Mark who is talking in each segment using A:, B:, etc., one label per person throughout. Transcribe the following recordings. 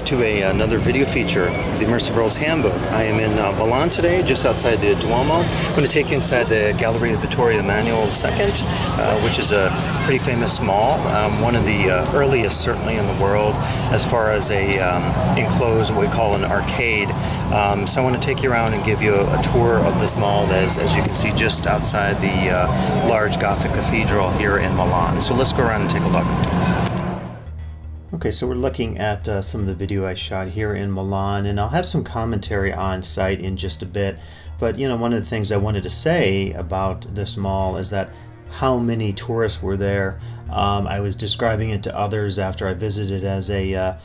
A: back to another video feature, the Immersive Worlds Handbook. I am in Milan today, just outside the Duomo. I'm going to take you inside the Galleria Vittorio Emanuele II, which is a pretty famous mall, one of the earliest certainly in the world as far as a enclosed, what we call an arcade. So I want to take you around and give you a tour of this mall that is, as you can see, just outside the large Gothic cathedral here in Milan. So let's go around and take a look. Okay, so we're looking at some of the video I shot here in Milan, and I'll have some commentary on site in just a bit. But you know, one of the things I wanted to say about this mall is that how many tourists were there. I was describing it to others after I visited as a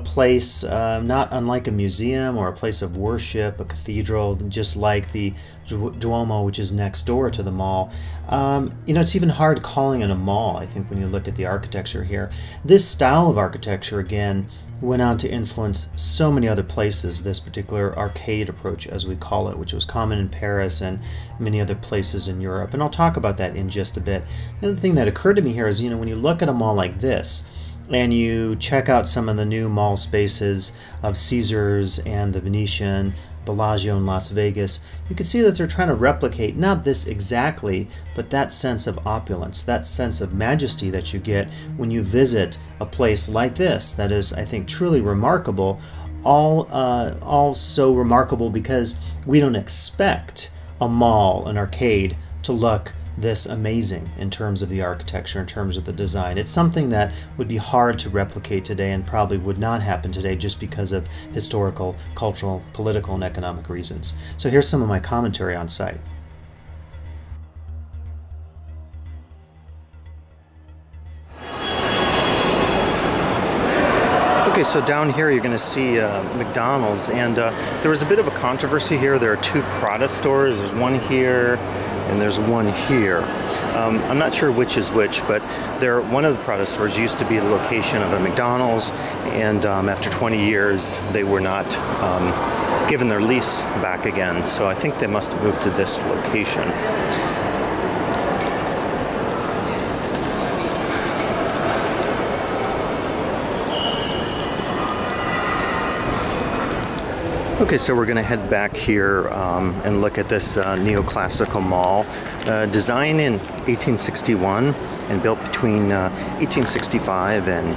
A: place not unlike a museum or a place of worship, a cathedral, just like the Duomo, which is next door to the mall. You know, it's even hard calling it a mall, I think, when you look at the architecture here. This style of architecture, again, went on to influence so many other places, this particular arcade approach, as we call it, which was common in Paris and many other places in Europe. And I'll talk about that in just a bit. Another thing that occurred to me here is, you know, when you look at a mall like this, and you check out some of the new mall spaces of Caesars and the Venetian, Bellagio in Las Vegas, you can see that they're trying to replicate not this exactly, but that sense of opulence, that sense of majesty that you get when you visit a place like this that is, I think, truly remarkable. All so remarkable because we don't expect a mall, an arcade, to look this amazing in terms of the architecture, in terms of the design. It's something that would be hard to replicate today and probably would not happen today just because of historical, cultural, political, and economic reasons. So here's some of my commentary on site. Okay, so down here you're going to see McDonald's, and there was a bit of a controversy here. There are two Prada stores. There's one here and there's one here. I'm not sure which is which, but one of the Prada stores used to be the location of a McDonald's, and after 20 years they were not given their lease back again. So I think they must have moved to this location. Okay, so we're going to head back here and look at this neoclassical mall, designed in 1861 and built between 1865 and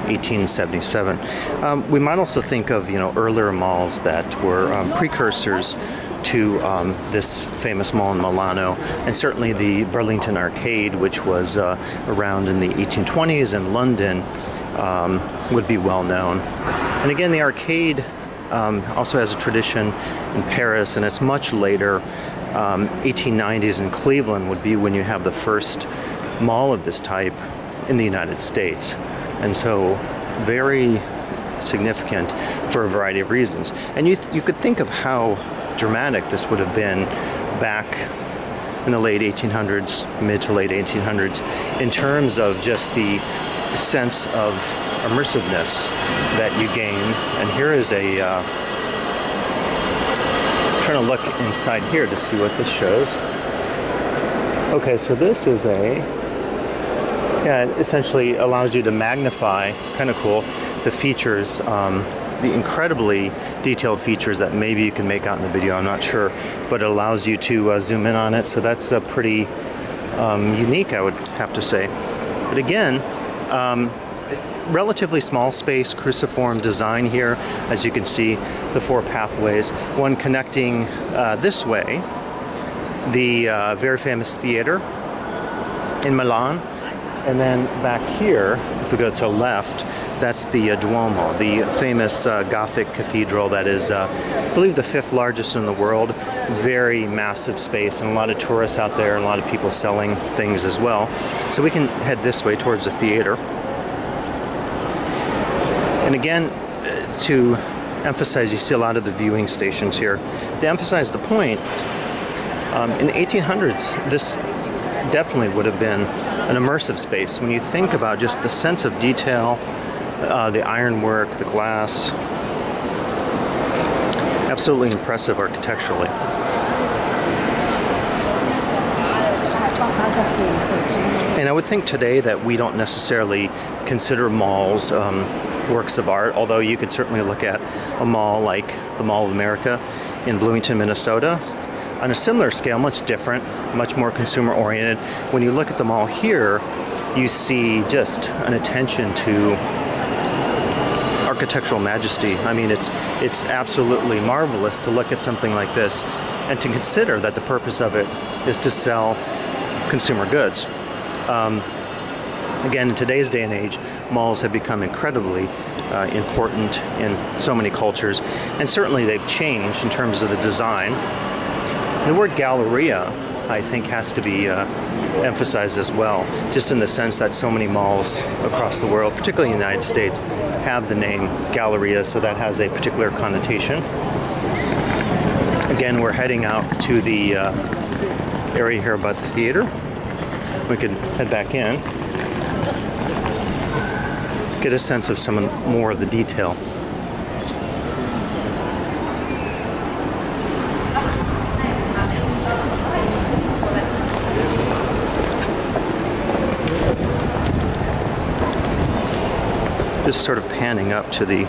A: 1877. We might also think of, you know, earlier malls that were precursors to this famous mall in Milano, and certainly the Burlington Arcade, which was around in the 1820s, and London would be well known. And again, the arcade also has a tradition in Paris, and it's much later. 1890s in Cleveland would be when you have the first mall of this type in the United States, and so very significant for a variety of reasons. And you could think of how dramatic this would have been back in the late 1800s, mid to late 1800s, in terms of just the sense of immersiveness that you gain. And here is trying to look inside here to see what this shows. Okay, so this is it essentially allows you to magnify, kind of cool, the features, the incredibly detailed features that maybe you can make out in the video, I'm not sure, but it allows you to zoom in on it, so that's pretty unique, I would have to say. But again, relatively small space, cruciform design here. As you can see, the four pathways, one connecting this way, the very famous theater in Milan, and then back here, if we go to the left, that's the Duomo, the famous Gothic cathedral that is, I believe, the 5th largest in the world. Very massive space, and a lot of tourists out there, and a lot of people selling things as well. So we can head this way towards the theater. And again, to emphasize, you see a lot of the viewing stations here. To emphasize the point, in the 1800s, this definitely would have been an immersive space. When you think about just the sense of detail, the ironwork, the glass, absolutely impressive architecturally. And I would think today that we don't necessarily consider malls works of art, although you could certainly look at a mall like the Mall of America in Bloomington, Minnesota. On a similar scale, much different, much more consumer-oriented. When you look at the mall here, you see just an attention to architectural majesty. I mean, it's absolutely marvelous to look at something like this and to consider that the purpose of it is to sell consumer goods. Again, in today's day and age, malls have become incredibly important in so many cultures, and certainly they've changed in terms of the design. The word Galleria, I think, has to be emphasized as well, just in the sense that so many malls across the world, particularly in the United States, have the name Galleria, so that has a particular connotation. Again, we're heading out to the area here about the theater. We could head back in, get a sense of some more of the detail. Just sort of panning up to the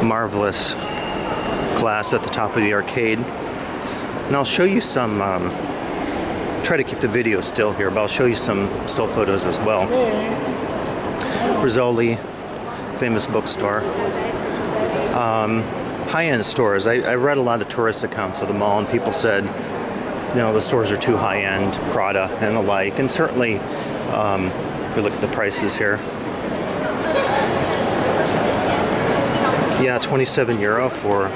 A: marvelous glass at the top of the arcade. And I'll show you some, try to keep the video still here, but I'll show you some still photos as well. Rizzoli, famous bookstore. High-end stores. I read a lot of tourist accounts of the mall, and people said, you know, the stores are too high-end, Prada and the like. And certainly, if we look at the prices here, yeah, 27 euro for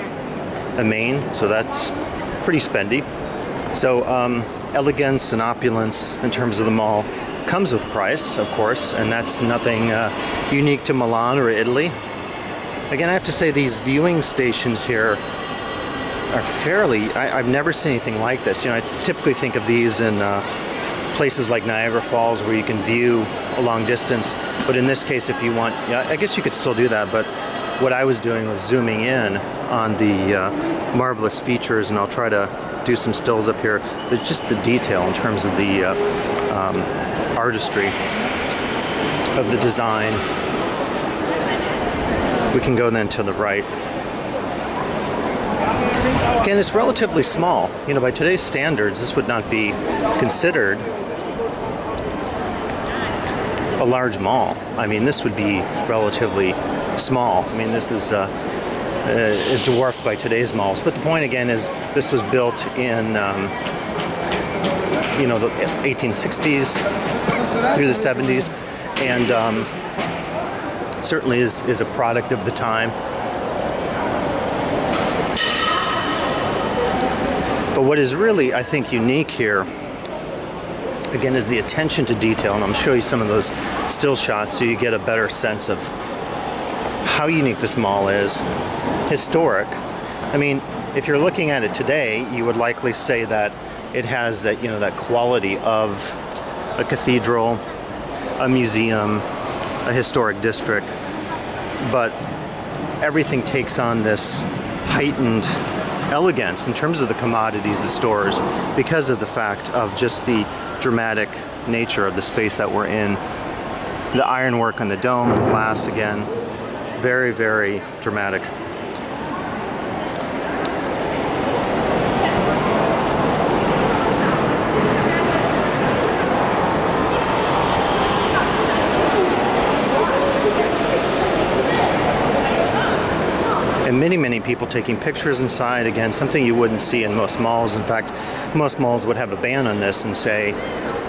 A: a main, so that's pretty spendy. So elegance and opulence in terms of the mall comes with price, of course, and that's nothing unique to Milan or Italy. Again, I have to say these viewing stations here are fairly, I've never seen anything like this. You know, I typically think of these in places like Niagara Falls where you can view a long distance, but in this case, if you want, yeah, I guess you could still do that, but what I was doing was zooming in on the marvelous features, and I'll try to do some stills up here. But just the detail in terms of the artistry of the design. We can go then to the right. Again, it's relatively small. You know, by today's standards, this would not be considered a large mall. I mean, this would be relatively small. I mean, this is dwarfed by today's malls. But the point again is, this was built in, you know, the 1860s through the 70s, and certainly is a product of the time. But what is really, I think, unique here, again, is the attention to detail, and I'm going to show you some of those still shots so you get a better sense of how unique this mall is. Historic. I mean, if you're looking at it today, you would likely say that it has that, you know, that quality of a cathedral, a museum, a historic district, but everything takes on this heightened elegance in terms of the commodities, the stores, because of the fact of just the dramatic nature of the space that we're in. The ironwork on the dome, the glass again, very, very dramatic. And many people taking pictures inside. Again, something you wouldn't see in most malls. In fact, most malls would have a ban on this and say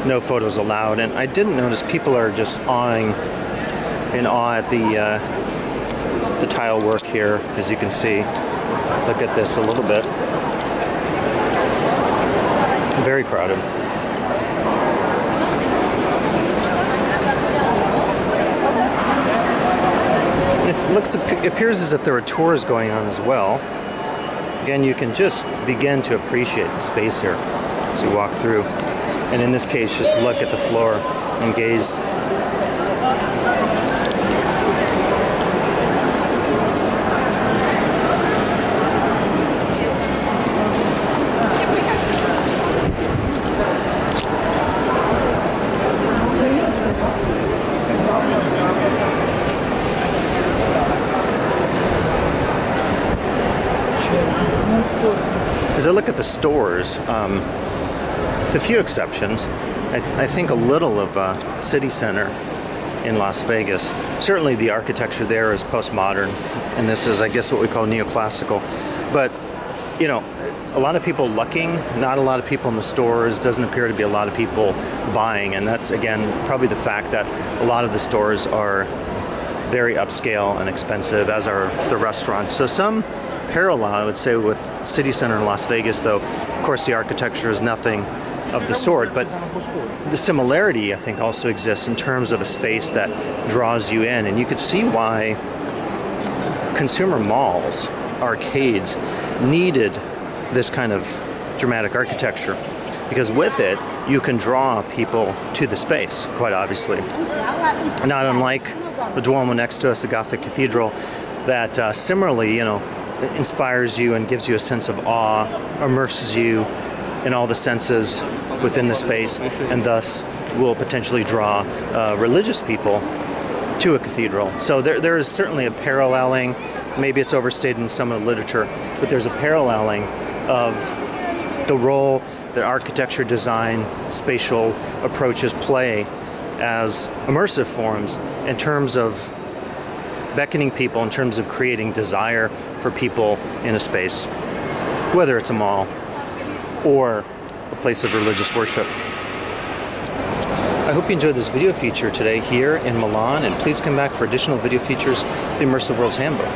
A: no photos allowed. And I didn't notice people are just in awe at the tile work here, as you can see. Look at this a little bit. Very crowded. It appears as if there are tours going on as well. Again, you can just begin to appreciate the space here as you walk through. And in this case, just look at the floor and gaze. I look at the stores, with a few exceptions, I think a little of City Center in Las Vegas. Certainly the architecture there is postmodern, and this is, I guess, what we call neoclassical. But, you know, a lot of people looking, not a lot of people in the stores, doesn't appear to be a lot of people buying, and that's, again, probably the fact that a lot of the stores are very upscale and expensive, as are the restaurants. So some parallel, I would say, with City Center in Las Vegas, though, of course, the architecture is nothing of the sort, but the similarity, I think, also exists in terms of a space that draws you in, and you could see why consumer malls, arcades, needed this kind of dramatic architecture, because with it you can draw people to the space, quite obviously. Not unlike the Duomo next to us, the Gothic Cathedral, that similarly, you know, inspires you and gives you a sense of awe, immerses you in all the senses within the space, and thus will potentially draw religious people to a cathedral. So there is certainly a paralleling. Maybe it's overstated in some of the literature, but there's a paralleling of the role that architecture, design, spatial approaches play as immersive forms in terms of beckoning people, in terms of creating desire for people in a space, whether it's a mall or a place of religious worship. I hope you enjoyed this video feature today here in Milan, and please come back for additional video features, the Immersive Worlds Handbook.